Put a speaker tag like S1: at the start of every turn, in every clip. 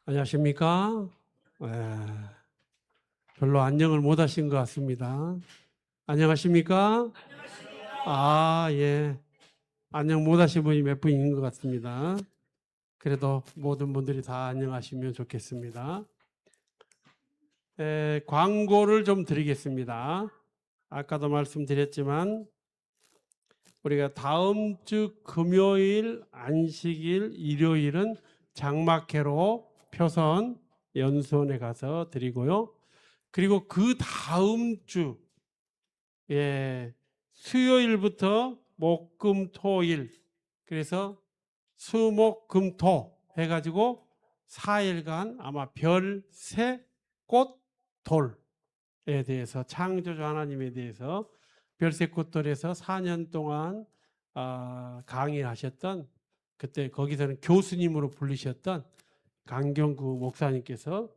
S1: 안녕하십니까? 별로 안녕을 못 하신 것 같습니다. 안녕하십니까? 예. 안녕 못 하신 분이 몇 분 있는 것 같습니다. 그래도 모든 분들이 다 안녕하시면 좋겠습니다. 광고를 좀 드리겠습니다. 아까도 말씀드렸지만 우리가 다음 주 금요일, 안식일, 일요일은 장막회로 표선 연수원에 가서 드리고요. 그리고 그 다음 주 수요일부터 목, 금, 토, 일, 그래서 수, 목, 금, 토 해가지고 4일간 아마 별, 새, 꽃, 돌에 대해서 창조주 하나님에 대해서 별새 꽃돌에서 4년 동안 강의하셨던, 그때 거기서는 교수님으로 불리셨던 강경구 목사님께서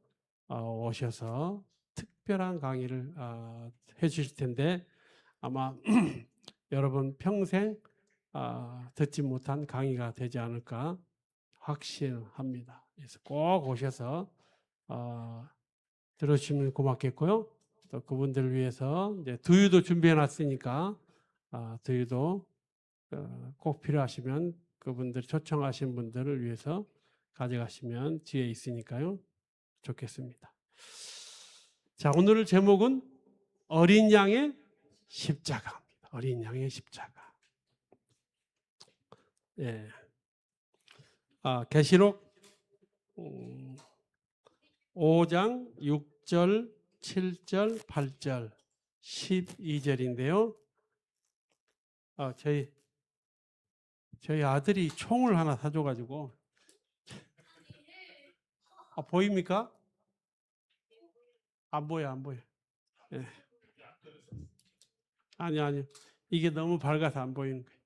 S1: 오셔서 특별한 강의를 해주실 텐데 아마 여러분 평생 듣지 못한 강의가 되지 않을까 확신합니다. 그래서 꼭 오셔서 들어주시면 고맙겠고요. 또 그분들을 위해서 이제 두유도 준비해 놨으니까 두유도 꼭 필요하시면 그분들 초청하신 분들을 위해서 가져가시면 뒤에 있으니까요. 좋겠습니다. 자, 오늘 제목은 어린 양의 십자가입니다. 어린 양의 십자가. 계시록 5장 6절, 7절, 8절, 12절인데요. 저희 아들이 총을 하나 사줘가지고 보입니까? 안 보여. 예. 아니. 이게 너무 밝아서 안 보이는 거예요.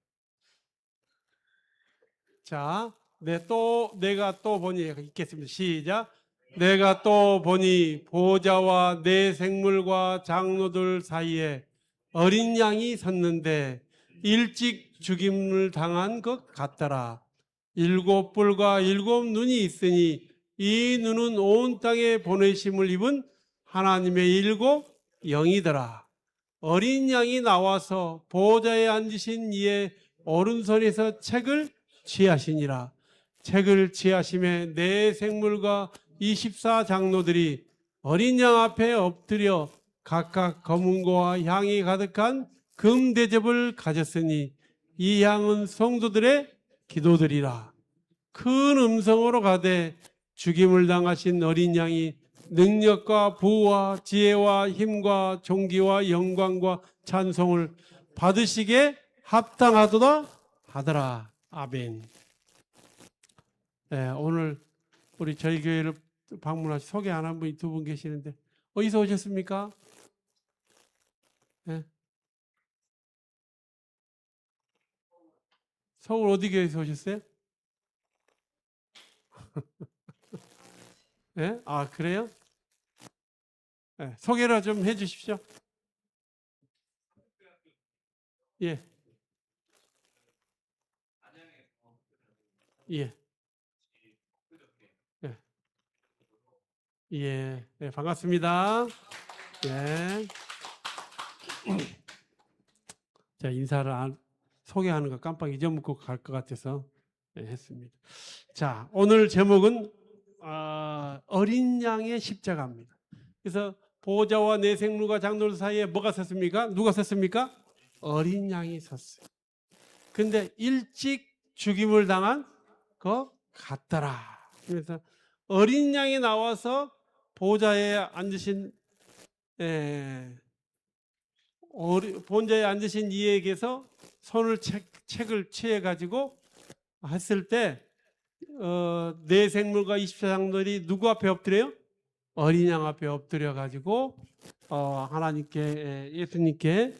S1: 자, 내가 또 보니 읽겠습니다. 시작. 내가 또 보니 보좌와 내 생물과 장로들 사이에 어린 양이 섰는데 일찍 죽임을 당한 것 같더라. 7뿔과 7눈이 있으니 이 눈은 온 땅에 보내심을 입은 하나님의 7 영이더라. 어린 양이 나와서 보좌에 앉으신 이의 오른손에서 책을 취하시니라. 책을 취하심에 내 생물과 24장로들이 어린 양 앞에 엎드려 각각 검은고와 향이 가득한 금 대접을 가졌으니 이 향은 성도들의 기도들이라. 큰 음성으로 가되 죽임을 당하신 어린 양이 능력과 부와 지혜와 힘과 존귀와 영광과 찬송을 받으시게 합당하도다 하더라. 아멘. 오늘 우리 저희 교회를 방문하시 소개 안 한 분이 2분 계시는데 어디서 오셨습니까? 서울 어디 교회에서 오셨어요? 그래요? 소개를 좀 해주십시오. 예. 반갑습니다. 자, 인사를 소개하는 거 깜빡 잊어먹고 갈 것 같아서 했습니다. 자, 오늘 제목은 어린 양의 십자가입니다. 그래서 보좌와 내 생물과 장로들 사이에 뭐가 섰습니까? 누가 섰습니까? 어린 양이 섰어요. 근데 일찍 죽임을 당한 것 같더라. 그래서 어린 양이 나와서 보좌에 앉으신 보좌에 앉으신 이에게서 손을 책을 취해 가지고 했을 때 내 생물과 24장로들이 누구 앞에 엎드려요? 어린 양 앞에 엎드려 가지고 하나님께 예수님께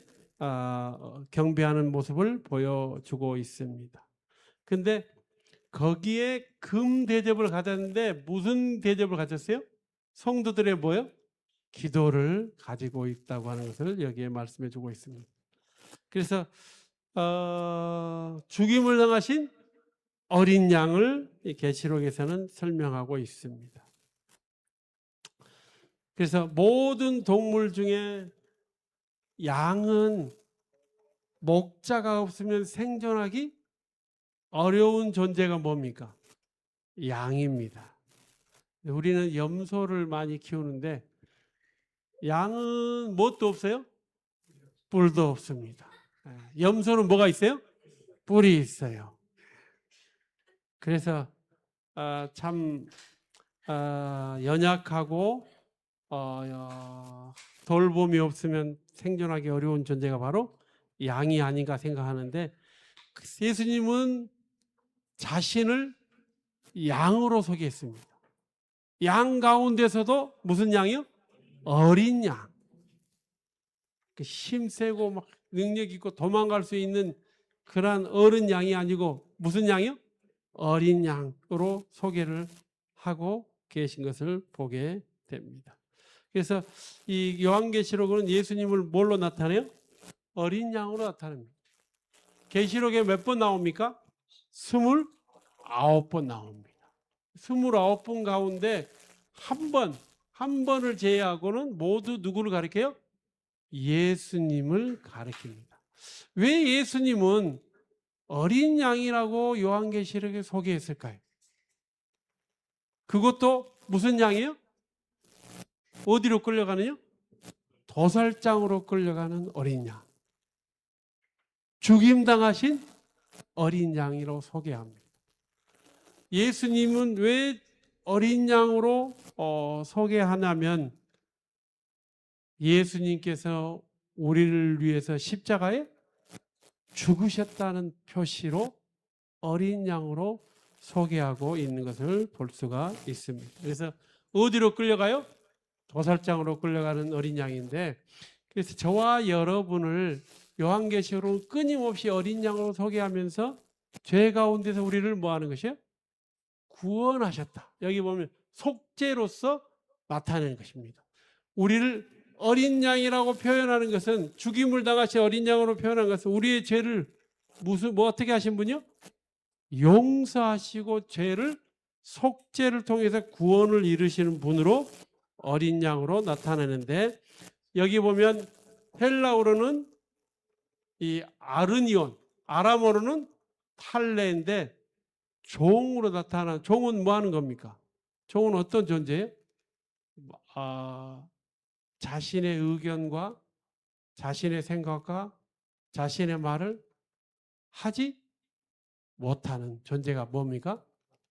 S1: 경배하는 모습을 보여주고 있습니다. 근데 거기에 금 대접을 가졌는데 무슨 대접을 가졌어요? 성도들의 뭐요? 기도를 가지고 있다고 하는 것을 여기에 말씀해 주고 있습니다. 그래서 죽임을 당하신 어린 양을 계시록에서는 설명하고 있습니다. 그래서 모든 동물 중에 양은 목자가 없으면 생존하기 어려운 존재가 뭡니까? 양입니다. 우리는 염소를 많이 키우는데 양은 뭣도 없어요? 뿔도 없습니다. 염소는 뭐가 있어요? 뿔이 있어요. 그래서 참 연약하고 돌봄이 없으면 생존하기 어려운 존재가 바로 양이 아닌가 생각하는데, 예수님은 자신을 양으로 소개했습니다. 양 가운데서도 무슨 양이요? 어린 양. 힘세고 막 능력 있고 도망갈 수 있는 그런 어른 양이 아니고 무슨 양이요? 어린 양으로 소개를 하고 계신 것을 보게 됩니다. 그래서 이 요한계시록은 예수님을 뭘로 나타내요? 어린 양으로 나타냅니다. 계시록에 몇 번 나옵니까? 29번 나옵니다. 29번 가운데 한 번을 제외하고는 모두 누구를 가리켜요? 예수님을 가리킵니다. 왜 예수님은 어린 양이라고 요한계시록에 소개했을까요? 그것도 무슨 양이에요? 어디로 끌려가느냐? 도살장으로 끌려가는 어린 양. 죽임당하신 어린 양이라고 소개합니다. 예수님은 왜 어린 양으로 소개하냐면 예수님께서 우리를 위해서 십자가에 죽으셨다는 표시로 어린 양으로 소개하고 있는 것을 볼 수가 있습니다. 그래서 어디로 끌려가요? 도살장으로 끌려가는 어린 양인데, 그래서 저와 여러분을 요한계시록은 끊임없이 어린 양으로 소개하면서 죄 가운데서 우리를 뭐 하는 것이에요? 구원하셨다. 여기 보면 속죄로서 나타내는 것입니다. 우리를 어린 양이라고 표현하는 것은, 죽임을 당하신 어린 양으로 표현한 것은 우리의 죄를 어떻게 하신 분이요? 용서하시고 죄를 속죄를 통해서 구원을 이루시는 분으로 어린 양으로 나타내는데, 여기 보면 헬라어로는 이 아르니온, 아람어로는 탈레인데 종으로 나타나는, 종은 뭐 하는 겁니까? 종은 어떤 존재예요? 자신의 의견과 자신의 생각과 자신의 말을 하지 못하는 존재가 뭡니까?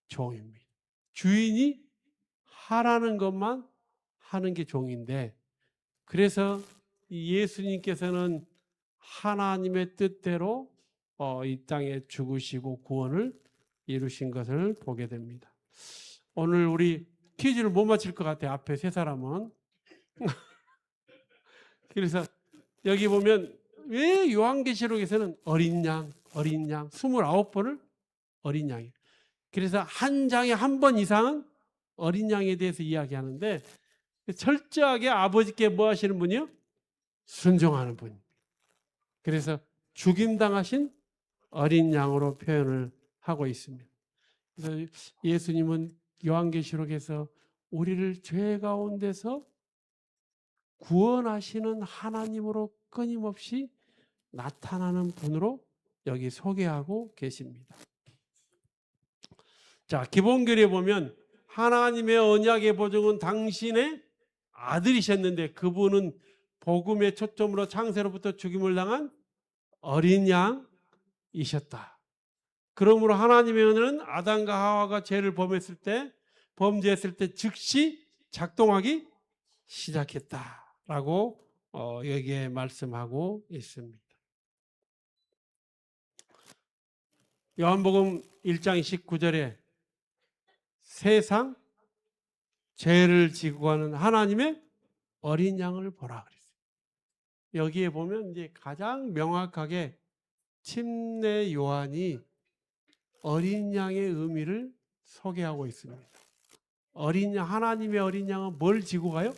S1: 종입니다. 주인이 하라는 것만 하는 게 종인데, 그래서 예수님께서는 하나님의 뜻대로 이 땅에 죽으시고 구원을 이루신 것을 보게 됩니다. 오늘 우리 퀴즈를 못 맞힐 것 같아요. 앞에 세 사람은. 그래서 여기 보면 왜 요한계시록에서는 어린 양 29번을 어린 양이에요. 그래서 한 장에 한 번 이상은 어린 양에 대해서 이야기하는데, 철저하게 아버지께 뭐 하시는 분이요? 순종하는 분. 그래서 죽임당하신 어린 양으로 표현을 하고 있습니다. 그래서 예수님은 요한계시록에서 우리를 죄 가운데서 구원하시는 하나님으로 끊임없이 나타나는 분으로 여기 소개하고 계십니다. 자, 기본결에 보면 하나님의 언약의 보증은 당신의 아들이셨는데, 그분은 복음의 초점으로 창세로부터 죽임을 당한 어린 양이셨다. 그러므로 하나님의 은혜는 아담과 하와가 죄를 범죄했을 때 즉시 작동하기 시작했다라고 여기에 말씀하고 있습니다. 요한복음 1장 19절에 세상 죄를 지고 가는 하나님의 어린 양을 보라 그랬어요. 여기에 보면 이제 가장 명확하게 침례 요한이 어린 양의 의미를 소개하고 있습니다. 어린 양, 하나님의 어린 양은 뭘 지고 가요?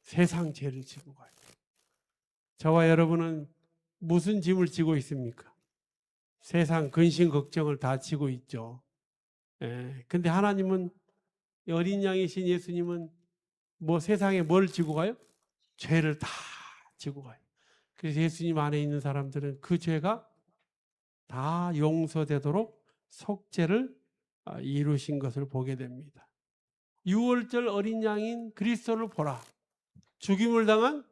S1: 세상 죄를 지고 가요. 저와 여러분은 무슨 짐을 지고 있습니까? 세상 근심 걱정을 다 지고 있죠. 근데 하나님은, 어린 양이신 예수님은 뭐 세상에 뭘 지고 가요? 죄를 다 지고 가요. 그래서 예수님 안에 있는 사람들은 그 죄가 다 용서되도록 속죄를 이루신 것을 보게 됩니다. 유월절 어린 양인 그리스도를 보라. 죽임을 당한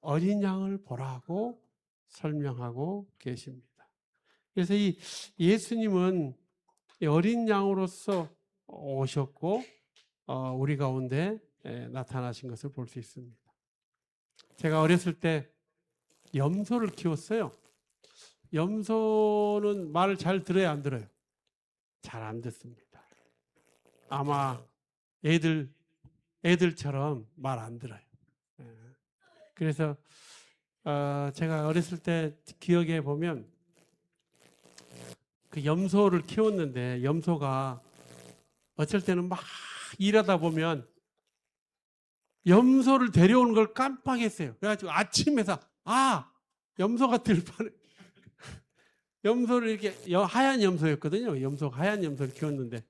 S1: 어린 양을 보라고 설명하고 계십니다. 그래서 이 예수님은 어린 양으로서 오셨고 우리 가운데 나타나신 것을 볼 수 있습니다. 제가 어렸을 때 염소를 키웠어요. 염소는 말을 잘 들어요, 안 들어요? 잘 안 듣습니다. 아마 애들처럼 말 안 들어요. 그래서 제가 어렸을 때 기억해 보면 그 염소를 키웠는데 염소가 어쩔 때는 막 일하다 보면 염소를 데려오는 걸 깜빡했어요. 그래가지고 아침에서 염소가 들판에 염소를 이렇게 하얀 염소였거든요. 하얀 염소를 키웠는데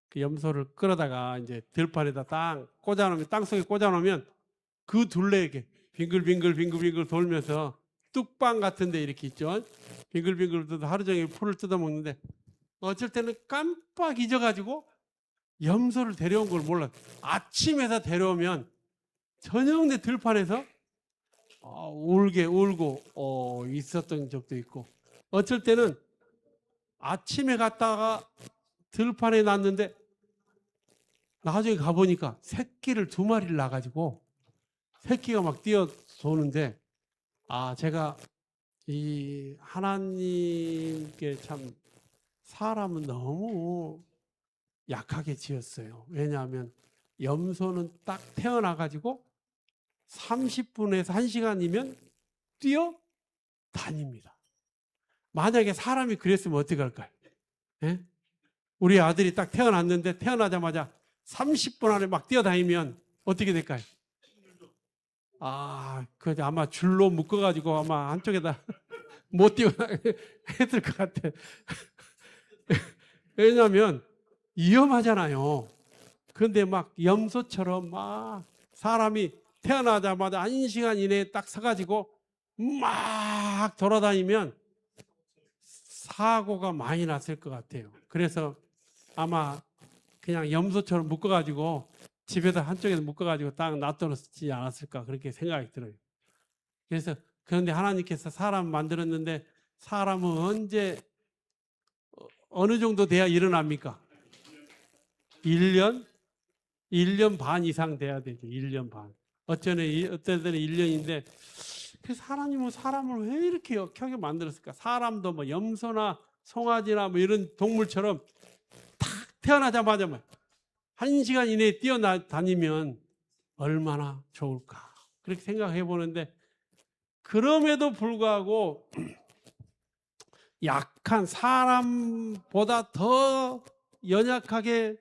S1: 그 염소를 끌어다가 이제 들판에다 땅 속에 꽂아놓으면 그 둘레 이렇게 빙글빙글 돌면서 뚝방 같은 데 이렇게 있죠. 빙글빙글 하루 종일 풀을 뜯어먹는데 어쩔 때는 깜빡 잊어가지고 염소를 데려온 걸 몰랐어요. 아침에서 데려오면 저녁 내 들판에서 울고 있었던 적도 있고, 어쩔 때는 아침에 갔다가 들판에 놨는데 나중에 가보니까 새끼를 2마리를 낳아가지고 새끼가 막 뛰어도는데 제가 이 하나님께 참 사람은 너무 약하게 지었어요. 왜냐하면 염소는 딱 태어나가지고 30분에서 1시간이면 뛰어다닙니다. 만약에 사람이 그랬으면 어떻게 할까요? 예? 우리 아들이 딱 태어났는데 태어나자마자 30분 안에 막 뛰어다니면 어떻게 될까요? 그 아마 줄로 묶어가지고 아마 한쪽에다 못 뛰어나게 했을 것 같아. 왜냐하면 위험하잖아요. 그런데 막 염소처럼 막 사람이 태어나자마자 1시간 이내에 딱 서가지고 막 돌아다니면 사고가 많이 났을 것 같아요. 그래서 아마 그냥 염소처럼 묶어가지고 집에다 한쪽에서 묶어가지고 딱 놔둬놓지 않았을까 그렇게 생각이 들어요. 그래서 그런데 하나님께서 사람 만들었는데 사람은 언제 어느 정도 돼야 일어납니까? 1년 반 이상 돼야 되죠. 1년 반. 어떤 때는 1년인데 그래서 하나님은 사람을 왜 이렇게 역하게 만들었을까? 사람도 뭐 염소나 송아지나 뭐 이런 동물처럼 탁 태어나자마자 1시간 이내에 뛰어다니면 얼마나 좋을까? 그렇게 생각해 보는데 그럼에도 불구하고 약한 사람보다 더 연약하게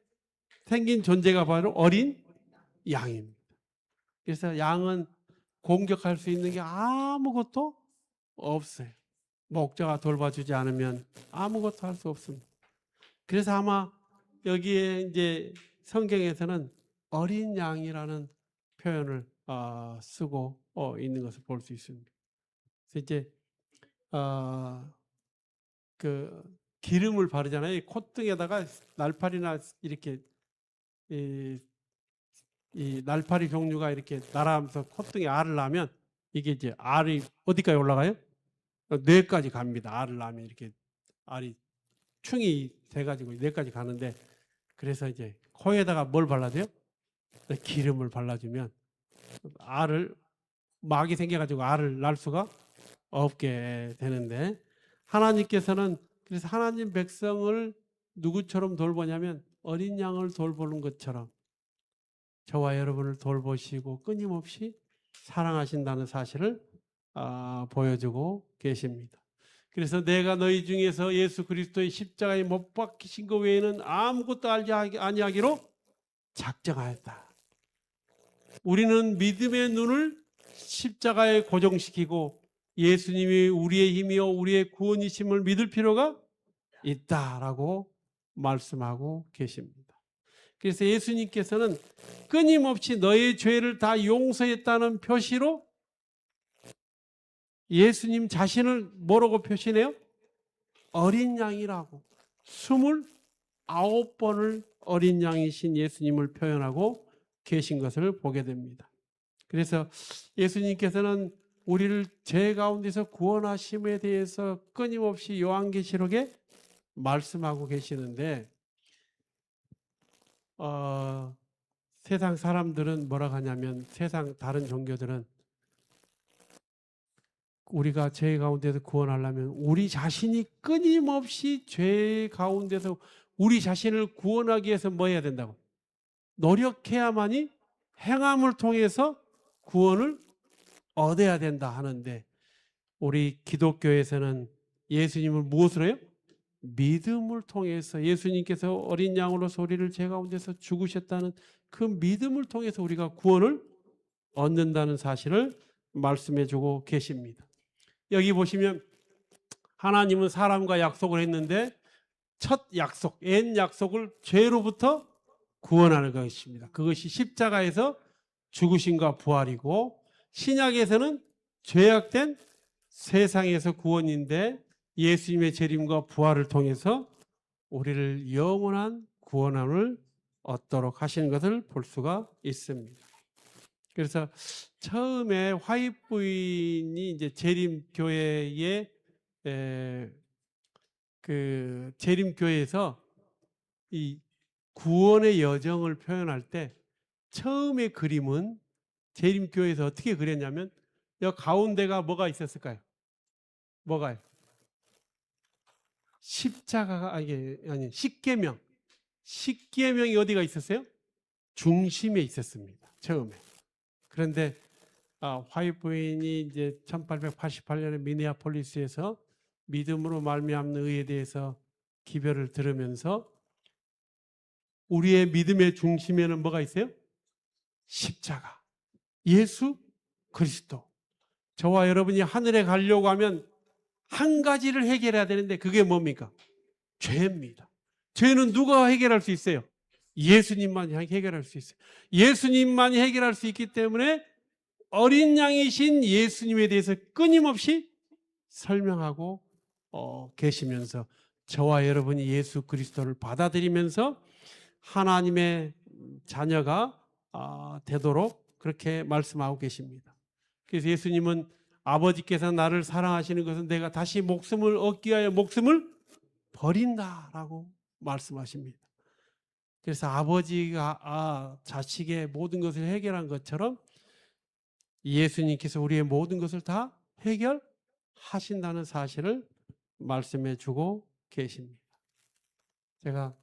S1: 생긴 존재가 바로 어린 양입니다. 그래서 양은 공격할 수 있는 게 아무것도 없어요. 목자가 돌봐주지 않으면 아무것도 할 수 없습니다. 그래서 아마 여기에 이제 성경에서는 어린 양이라는 표현을 쓰고 있는 것을 볼 수 있습니다. 그래서 이제 그 기름을 바르잖아요. 콧등에다가 날파리나 이렇게 이 날파리 종류가 이렇게 날아가면서 콧등에 알을 낳으면 이게 이제 알이 어디까지 올라가요? 뇌까지 갑니다. 알을 낳으면 이렇게 알이 충이 돼가지고 뇌까지 가는데 그래서 이제 코에다가 뭘 발라줘요? 기름을 발라주면 막이 생겨가지고 알을 낳을 수가 없게 되는데 하나님께서는 그래서 하나님 백성을 누구처럼 돌보냐면 어린 양을 돌보는 것처럼 저와 여러분을 돌보시고 끊임없이 사랑하신다는 사실을 보여주고 계십니다. 그래서 내가 너희 중에서 예수 그리스도의 십자가에 못 박히신 것 외에는 아무것도 알지 아니하기로 작정하였다. 우리는 믿음의 눈을 십자가에 고정시키고 예수님이 우리의 힘이요 우리의 구원이심을 믿을 필요가 있다라고 말씀하고 계십니다. 그래서 예수님께서는 끊임없이 너의 죄를 다 용서했다는 표시로 예수님 자신을 뭐라고 표시해요? 어린 양이라고. 29번을 어린 양이신 예수님을 표현하고 계신 것을 보게 됩니다. 그래서 예수님께서는 우리를 죄 가운데서 구원하심에 대해서 끊임없이 요한계시록에 말씀하고 계시는데 세상 사람들은 뭐라고 하냐면, 세상 다른 종교들은 우리가 죄 가운데서 구원하려면 우리 자신이 끊임없이 죄 가운데서 우리 자신을 구원하기 위해서 뭐 해야 된다고? 노력해야만이 행함을 통해서 구원을 얻어야 된다 하는데, 우리 기독교에서는 예수님을 무엇으로 해요? 믿음을 통해서, 예수님께서 어린 양으로서 우리를 죄 가운데서 죽으셨다는 그 믿음을 통해서 우리가 구원을 얻는다는 사실을 말씀해 주고 계십니다. 여기 보시면 하나님은 사람과 약속을 했는데 첫 약속, 옛 약속을 죄로부터 구원하는 것입니다. 그것이 십자가에서 죽으심과 부활이고, 신약에서는 죄악된 세상에서 구원인데 예수님의 재림과 부활을 통해서 우리를 영원한 구원함을 얻도록 하시는 것을 볼 수가 있습니다. 그래서 처음에 화입 부인이 이제 재림교회의 그 재림교회에서 이 구원의 여정을 표현할 때 처음의 그림은 재림교회에서 어떻게 그렸냐면, 여 가운데가 뭐가 있었을까요? 뭐가요? 십자가가 아니 십계명. 십계명이 어디가 있었어요? 중심에 있었습니다. 처음에. 그런데 화이트 부인이 이제 1888년에 미네아폴리스에서 믿음으로 말미암는 의에 대해서 기별을 들으면서 우리의 믿음의 중심에는 뭐가 있어요? 십자가, 예수 그리스도. 저와 여러분이 하늘에 가려고 하면 한 가지를 해결해야 되는데 그게 뭡니까? 죄입니다. 죄는 누가 해결할 수 있어요? 예수님만이 해결할 수 있어요. 예수님만이 해결할 수 있기 때문에 어린 양이신 예수님에 대해서 끊임없이 설명하고 계시면서 저와 여러분이 예수 그리스도를 받아들이면서 하나님의 자녀가 되도록 그렇게 말씀하고 계십니다. 그래서 예수님은 아버지께서 나를 사랑하시는 것은 내가 다시 목숨을 얻기 위하여 목숨을 버린다라고 말씀하십니다. 그래서 아버지가 자식의 모든 것을 해결한 것처럼 예수님께서 우리의 모든 것을 다 해결하신다는 사실을 말씀해 주고 계십니다. 제가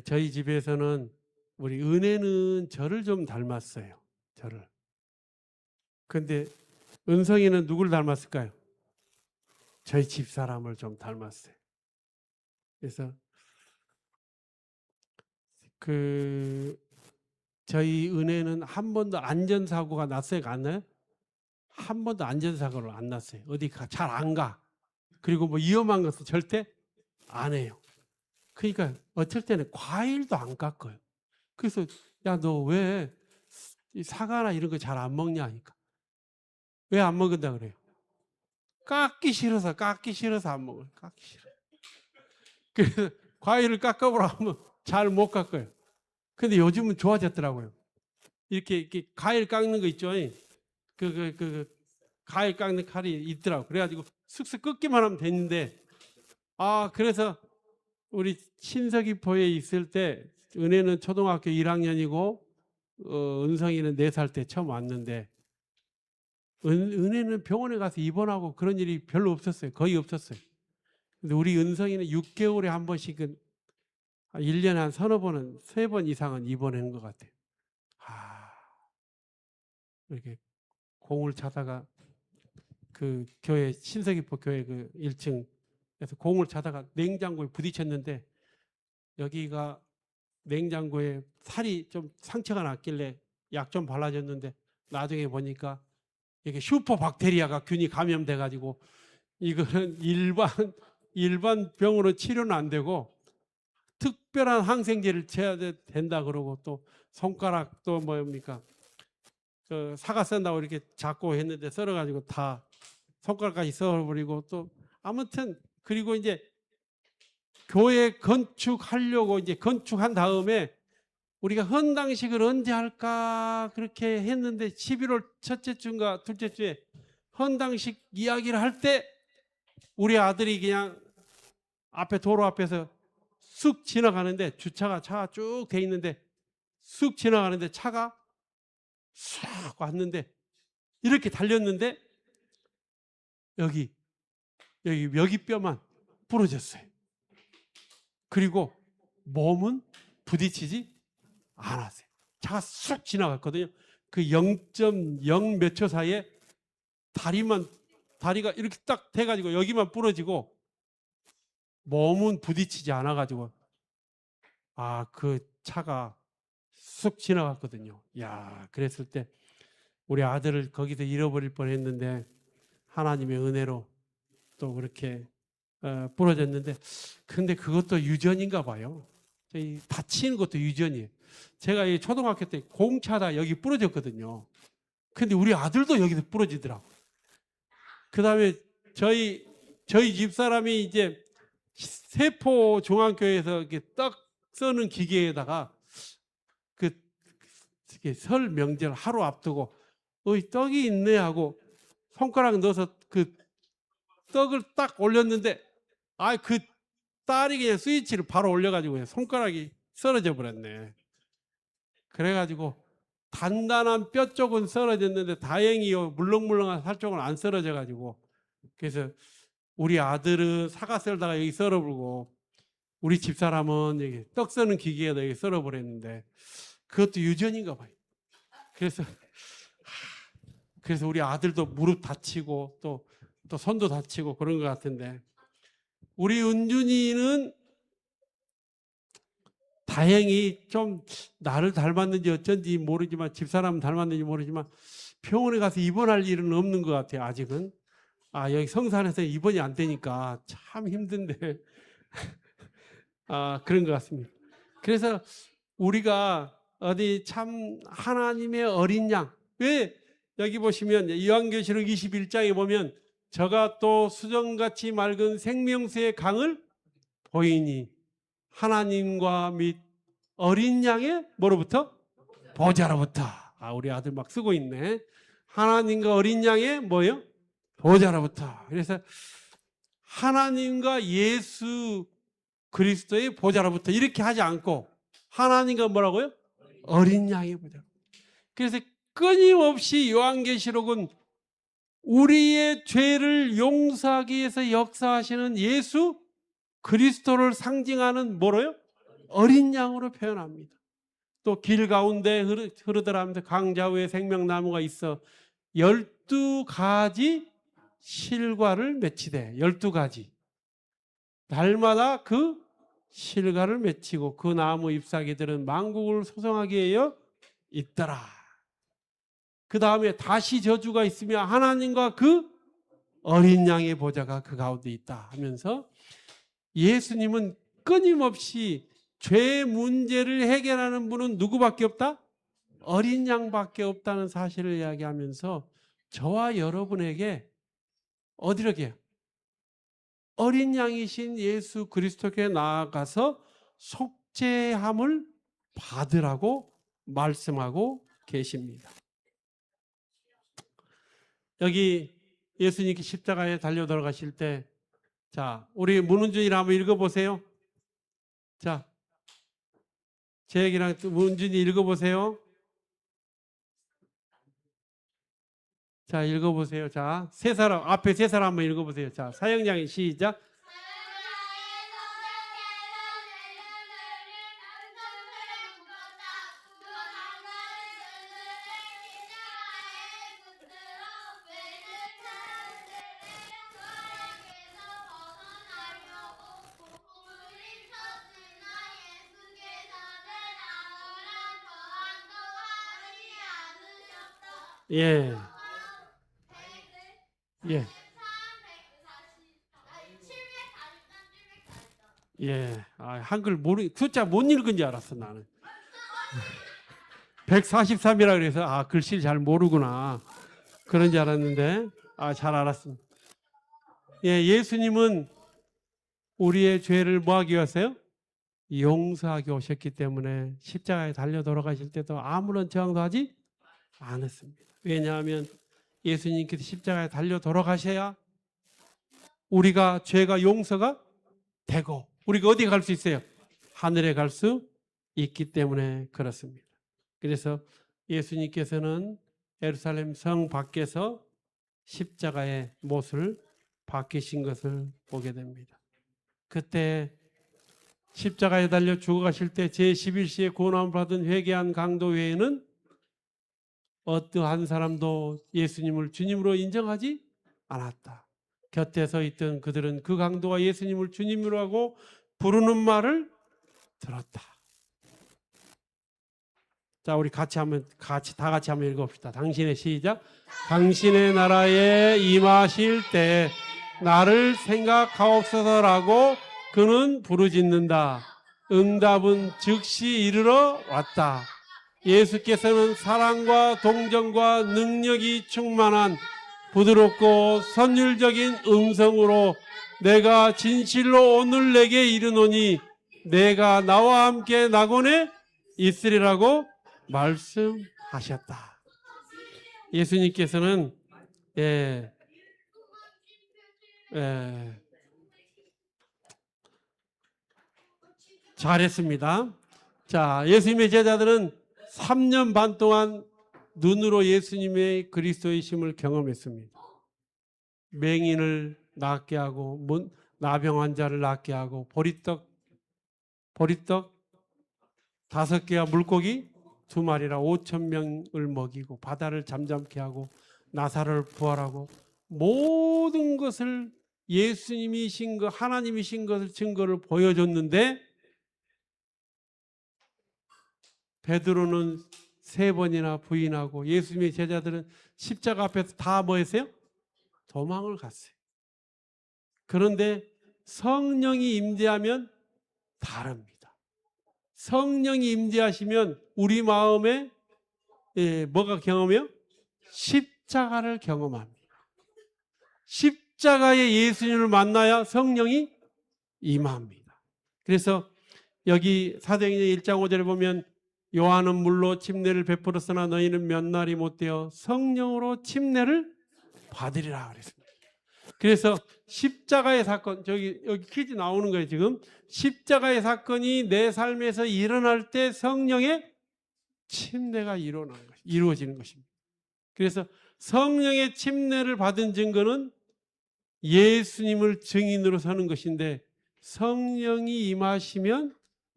S1: 저희 집에서는 우리 은혜는 저를 좀 닮았어요. 저를. 근데 은성이는 누굴 닮았을까요? 저희 집사람을 좀 닮았어요. 그래서 저희 은혜는 한 번도 안전사고가 났어요? 안 나요? 한 번도 안전사고를 안 났어요. 어디 잘 안 가. 그리고 뭐 위험한 것은 절대 안 해요. 그러니까 어쩔 때는 과일도 안 깎아요. 그래서 야, 너 왜 사과나 이런 거 잘 안 먹냐 하니까 왜 안 먹는다 그래요? 깎기 싫어서 안 먹어요. 깎기 싫어. 그래서 과일을 깎아보라 하면 잘 못 깎아요. 근데 요즘은 좋아졌더라고요. 이렇게 과일 깎는 거 있죠. 과일 깎는 칼이 있더라고. 그래가지고 슥슥 꺾기만 하면 됐는데, 그래서 우리 신서기포에 있을 때 은혜는 초등학교 1학년이고 은성이는 4살 때 처음 왔는데, 은혜는 병원에 가서 입원하고 그런 일이 별로 없었어요. 거의 없었어요. 근데 우리 은성이는 6개월에 한 번씩은 1년에 한 서너 번은 3번 이상은 입원하는 것 같아요. 이렇게 공을 차다가 그 교회 신서기포 교회 그 1층에서 공을 차다가 냉장고에 부딪혔는데 여기가 냉장고에 살이 좀 상처가 났길래 약 좀 발라줬는데 나중에 보니까 이게 슈퍼박테리아가 균이 감염돼 가지고 이거는 일반 병으로 치료는 안 되고 특별한 항생제를 쳐야 된다 그러고 또 손가락 또 뭡니까 그 사과 썬다고 이렇게 잡고 했는데 썰어가지고 다 손가락까지 썰어버리고 또 아무튼 그리고 이제 교회 건축하려고 이제 건축한 다음에 우리가 헌당식을 언제 할까 그렇게 했는데 11월 첫째 주인가 둘째 주에 헌당식 이야기를 할 때 우리 아들이 그냥 앞에 도로 앞에서 쑥 지나가는데 차가 쭉 돼 있는데 쑥 지나가는데 차가 쑥 왔는데 이렇게 달렸는데 여기 여기뼈만 부러졌어요. 그리고 몸은 부딪히지 않았어요. 차가 쑥 지나갔거든요. 그 0.0 몇 초 사이에 다리가 이렇게 딱 돼가지고 여기만 부러지고 몸은 부딪히지 않아가지고 그 차가 쑥 지나갔거든요. 야, 그랬을 때 우리 아들을 거기서 잃어버릴 뻔했는데 하나님의 은혜로 또 그렇게 부러졌는데 근데 그것도 유전인가 봐요. 다치는 것도 유전이에요. 제가 이 초등학교 때 공차다 여기 부러졌거든요. 근데 우리 아들도 여기서 부러지더라고. 그 다음에 저희 집사람이 이제 세포 중앙교회에서 이렇게 떡 써는 기계에다가 설 명절 하루 앞두고 떡이 있네 하고 손가락 넣어서 그 떡을 딱 올렸는데 그 딸이 그냥 스위치를 바로 올려가지고 그냥 손가락이 썰어져 버렸네. 그래가지고 단단한 뼈 쪽은 썰어졌는데 다행히 물렁물렁한 살 쪽은 안 썰어져가지고 그래서 우리 아들은 사과 썰다가 여기 썰어버리고 우리 집사람은 여기 떡 써는 기계에다 여기 썰어버렸는데 그것도 유전인가 봐요. 그래서 우리 아들도 무릎 다치고 또 손도 다치고 그런 것 같은데 우리 은준이는 다행히 좀 나를 닮았는지 어쩐지 모르지만 집사람 닮았는지 모르지만 병원에 가서 입원할 일은 없는 것 같아요. 아직은. 여기 성산에서 입원이 안 되니까 참 힘든데 그런 것 같습니다. 그래서 우리가 어디 참 하나님의 어린 양, 왜 여기 보시면 요한계시록 21장에 보면 저가 또 수정같이 맑은 생명수의 강을 보이니 하나님과 및 어린 양의 뭐로부터? 보좌로부터. 우리 아들 막 쓰고 있네. 하나님과 어린 양의 뭐예요? 보좌로부터. 그래서 하나님과 예수 그리스도의 보좌로부터 이렇게 하지 않고 하나님과 뭐라고요? 어린 양의 보좌. 그래서 끊임없이 요한계시록은 우리의 죄를 용서하기 위해서 역사하시는 예수 그리스도를 상징하는 뭐로요? 어린 양으로 표현합니다. 또 길 가운데 흐르더라면서 강좌 위에 생명나무가 있어 12가지 실과를 맺히되 12가지 날마다 그 실과를 맺히고 그 나무 잎사귀들은 만국을 소성하게 하여 있더라. 그 다음에 다시 저주가 있으며 하나님과 그 어린 양의 보좌가 그 가운데 있다 하면서 예수님은 끊임없이 죄 문제를 해결하는 분은 누구밖에 없다? 어린 양밖에 없다는 사실을 이야기하면서 저와 여러분에게 어디로게요? 어린 양이신 예수 그리스도께 나아가서 속죄함을 받으라고 말씀하고 계십니다. 여기 예수님께 십자가에 달려 들어가실 때, 자, 우리 문은준이랑 한번 읽어보세요. 자, 제 얘기랑 문은준이 읽어보세요. 자, 읽어보세요. 자, 앞에 세 사람 한번 읽어보세요. 자, 사형장이 시작. 예. 예. 예, 한글 숫자 못 읽은 줄 알았어, 나는. 143이라 그래서, 글씨를 잘 모르구나. 그런 줄 알았는데, 잘 알았습니다. 예, 예수님은 우리의 죄를 뭐 하기 위해서요? 용서하기 오셨기 때문에 십자가에 달려 돌아가실 때도 아무런 저항도 하지 않았습니다. 왜냐하면 예수님께서 십자가에 달려 돌아가셔야 우리가 죄가 용서가 되고 우리가 어디 갈 수 있어요? 하늘에 갈 수 있기 때문에 그렇습니다. 그래서 예수님께서는 예루살렘 성 밖에서 십자가의 못을 박히신 것을 보게 됩니다. 그때 십자가에 달려 죽어가실 때 제11시에 구원함을 받은 회개한 강도 외에는 어떠한 사람도 예수님을 주님으로 인정하지 않았다. 곁에 서 있던 그들은 그 강도가 예수님을 주님으로 하고 부르는 말을 들었다. 자, 우리 다 같이 한번 읽어봅시다. 당신의 시작. 당신의 나라에 임하실 때 나를 생각하옵소서라고 그는 부르짖는다. 응답은 즉시 이르러 왔다. 예수께서는 사랑과 동정과 능력이 충만한 부드럽고 선율적인 음성으로 내가 진실로 오늘 내게 이르노니 내가 나와 함께 낙원에 있으리라고 말씀하셨다. 예수님께서는 잘했습니다. 자, 예수님의 제자들은 3년 반 동안 눈으로 예수님의 그리스도이심을 경험했습니다. 맹인을 낫게 하고 나병 환자를 낫게 하고 보리떡 5개와 물고기 2마리라 5,000명을 먹이고 바다를 잠잠케 하고 나사를 부활하고 모든 것을 예수님이신 것, 하나님이신 것을 증거를 보여줬는데 베드로는 3번이나 부인하고 예수님의 제자들은 십자가 앞에서 다 뭐 했어요? 도망을 갔어요. 그런데 성령이 임재하면 다릅니다. 성령이 임재하시면 우리 마음에 뭐가 경험해요? 십자가를 경험합니다. 십자가의 예수님을 만나야 성령이 임합니다. 그래서 여기 사도행전 1장 5절에 보면 요한은 물로 침례를 베풀었으나 너희는 몇 날이 못되어 성령으로 침례를 받으리라 그랬습니다. 그래서 십자가의 사건, 여기 퀴즈 나오는 거예요, 지금. 십자가의 사건이 내 삶에서 일어날 때 성령의 침례가 이루어지는 것입니다. 그래서 성령의 침례를 받은 증거는 예수님을 증인으로 서는 것인데 성령이 임하시면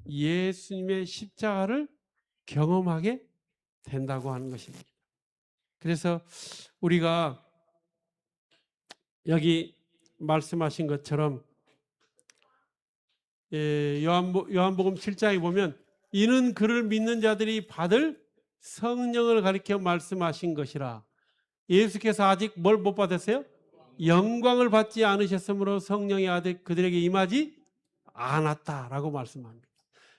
S1: 예수님의 십자가를 경험하게 된다고 하는 것입니다. 그래서 우리가 여기 말씀하신 것처럼 요한복음 7장에 보면 이는 그를 믿는 자들이 받을 성령을 가리켜 말씀하신 것이라. 예수께서 아직 뭘 못 받았어요? 영광을 받지 않으셨으므로 성령의 아들 그들에게 임하지 않았다라고 말씀합니다.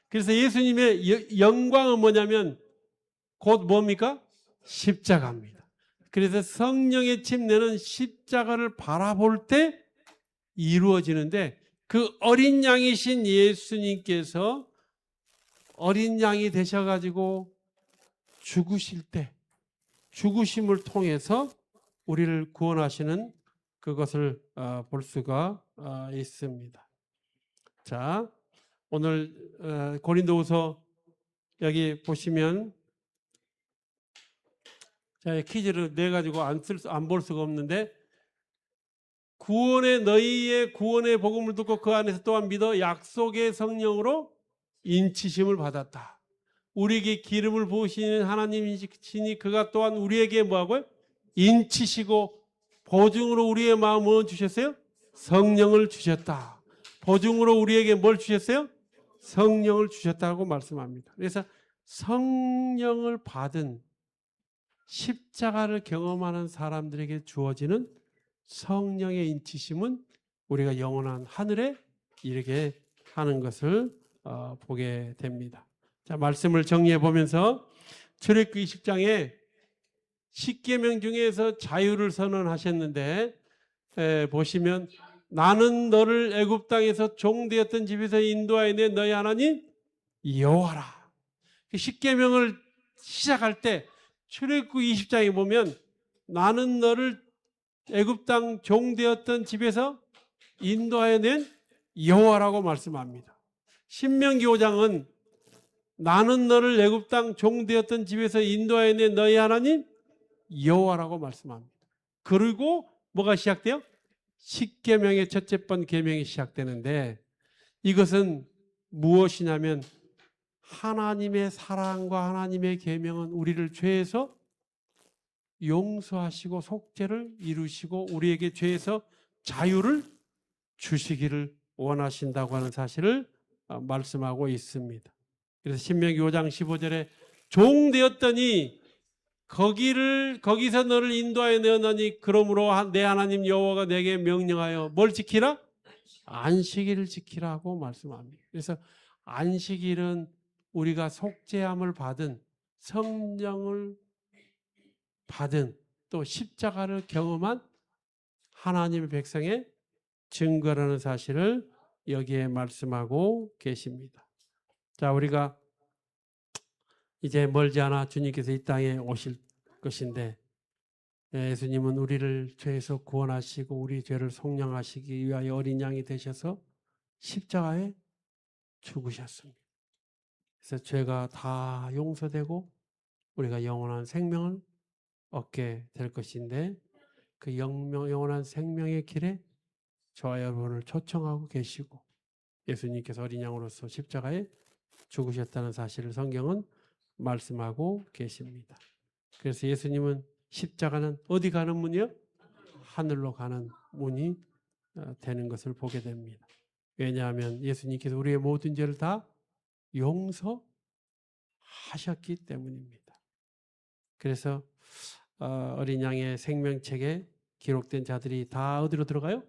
S1: 그래서 예수님의 영광은 뭐냐면 곧 뭡니까? 십자가입니다. 그래서 성령의 침례는 십자가를 바라볼 때 이루어지는데 그 어린 양이신 예수님께서 어린 양이 되셔가지고 죽으실 때 죽으심을 통해서 우리를 구원하시는 그것을 볼 수가 있습니다. 자, 오늘 고린도후서 여기 보시면 자, 퀴즈를 내 가지고 안 볼 수가 없는데 너희의 구원의 복음을 듣고 그 안에서 또한 믿어 약속의 성령으로 인치심을 받았다. 우리에게 기름을 부으시는 하나님이시니 그가 또한 우리에게 뭐하고요? 인치시고 보증으로 우리의 마음을 주셨어요? 성령을 주셨다. 보증으로 우리에게 뭘 주셨어요? 성령을 주셨다고 말씀합니다. 그래서 성령을 받은 십자가를 경험하는 사람들에게 주어지는 성령의 인치심은 우리가 영원한 하늘에 이르게 하는 것을 보게 됩니다. 자, 말씀을 정리해 보면서 출애굽기 20장에 10계명 중에서 자유를 선언하셨는데 보시면 나는 너를 애굽 땅에서 종되었던 집에서 인도하여 내 너희 하나님 여호와라. 10계명을 시작할 때 출애굽기 20장에 보면 나는 너를 애굽 땅 종되었던 집에서 인도하여 낸 여호와라고 말씀합니다. 신명기 5장은 나는 너를 애굽 땅 종되었던 집에서 인도하여 낸 너희 하나님 여호와라고 말씀합니다. 그리고 뭐가 시작돼요? 10계명의 첫째 번 계명이 시작되는데 이것은 무엇이냐면 하나님의 사랑과 하나님의 계명은 우리를 죄에서 용서하시고 속죄를 이루시고 우리에게 죄에서 자유를 주시기를 원하신다고 하는 사실을 말씀하고 있습니다. 그래서 신명기 5장 15절에 종 되었더니 거기서 너를 인도하여 내었나니 그러므로 내 하나님 여호와가 내게 명령하여 뭘 지키라? 안식일을 지키라고 말씀합니다. 그래서 안식일은 우리가 속죄함을 받은 성령을 받은 또 십자가를 경험한 하나님의 백성의 증거라는 사실을 여기에 말씀하고 계십니다. 자, 우리가 이제 멀지 않아 주님께서 이 땅에 오실 것인데 예수님은 우리를 죄에서 구원하시고 우리 죄를 속량하시기 위하여 어린 양이 되셔서 십자가에 죽으셨습니다. 그래서 죄가 다 용서되고 우리가 영원한 생명을 얻게 될 것인데 그 영원한 생명의 길에 저와 여러분을 초청하고 계시고 예수님께서 어린 양으로서 십자가에 죽으셨다는 사실을 성경은 말씀하고 계십니다. 그래서 예수님은 십자가는 어디 가는 문이요? 하늘로 가는 문이 되는 것을 보게 됩니다. 왜냐하면 예수님께서 우리의 모든 죄를 다 용서하셨기 때문입니다. 그래서 어린 양의 생명책에 기록된 자들이 다 어디로 들어가요?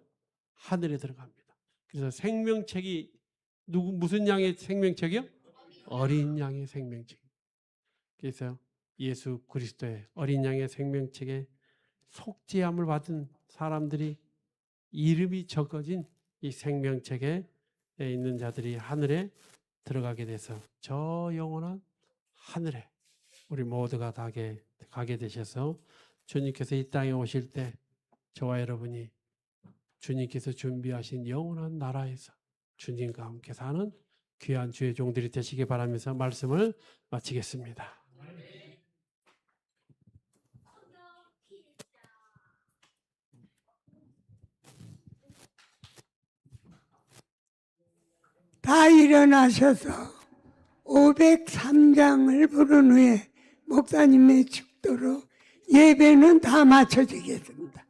S1: 하늘에 들어갑니다. 그래서 생명책이 무슨 양의 생명책이요? 어린 양의 생명책. 그래서 예수 그리스도의 어린 양의 생명책에 속죄함을 받은 사람들이 이름이 적어진 이 생명책에 있는 자들이 하늘에 들어가게 돼서 저 영원한 하늘에 우리 모두가 가게 되셔서 주님께서 이 땅에 오실 때 저와 여러분이 주님께서 준비하신 영원한 나라에서 주님과 함께 사는 귀한 주의 종들이 되시기 바라면서 말씀을 마치겠습니다.
S2: 다 일어나셔서 503장을 부른 후에 목사님의 축도로 예배는 다 마쳐지겠습니다.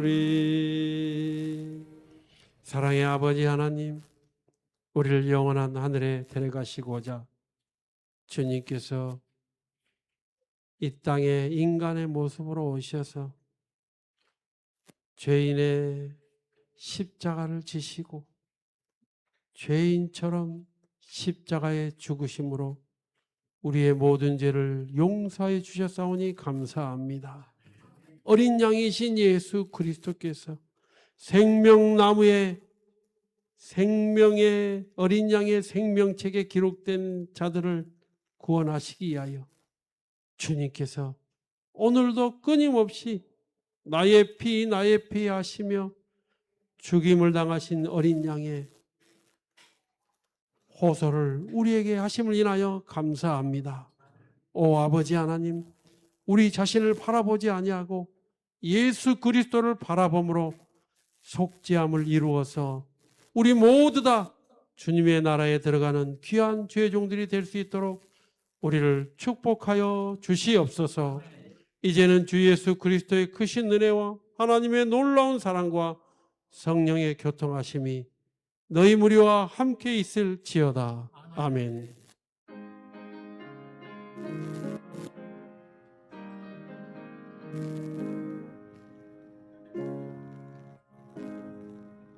S1: 우리 사랑의 아버지 하나님, 우리를 영원한 하늘에 데려가시고자 주님께서 이 땅에 인간의 모습으로 오셔서 죄인의 십자가를 지시고 죄인처럼 십자가에 죽으심으로 우리의 모든 죄를 용서해 주셨사오니 감사합니다. 어린 양이신 예수 그리스도께서 생명나무에 생명의 어린 양의 생명책에 기록된 자들을 구원하시기 위하여 주님께서 오늘도 끊임없이 나의 피 하시며 죽임을 당하신 어린 양의 호소를 우리에게 하심을 인하여 감사합니다. 오 아버지 하나님, 우리 자신을 바라보지 아니하고 예수 그리스도를 바라봄으로 속죄함을 이루어서 우리 모두 다 주님의 나라에 들어가는 귀한 죄종들이 될 수 있도록 우리를 축복하여 주시옵소서. 이제는 주 예수 그리스도의 크신 은혜와 하나님의 놀라운 사랑과 성령의 교통하심이 너희 무리와 함께 있을지어다. 아멘.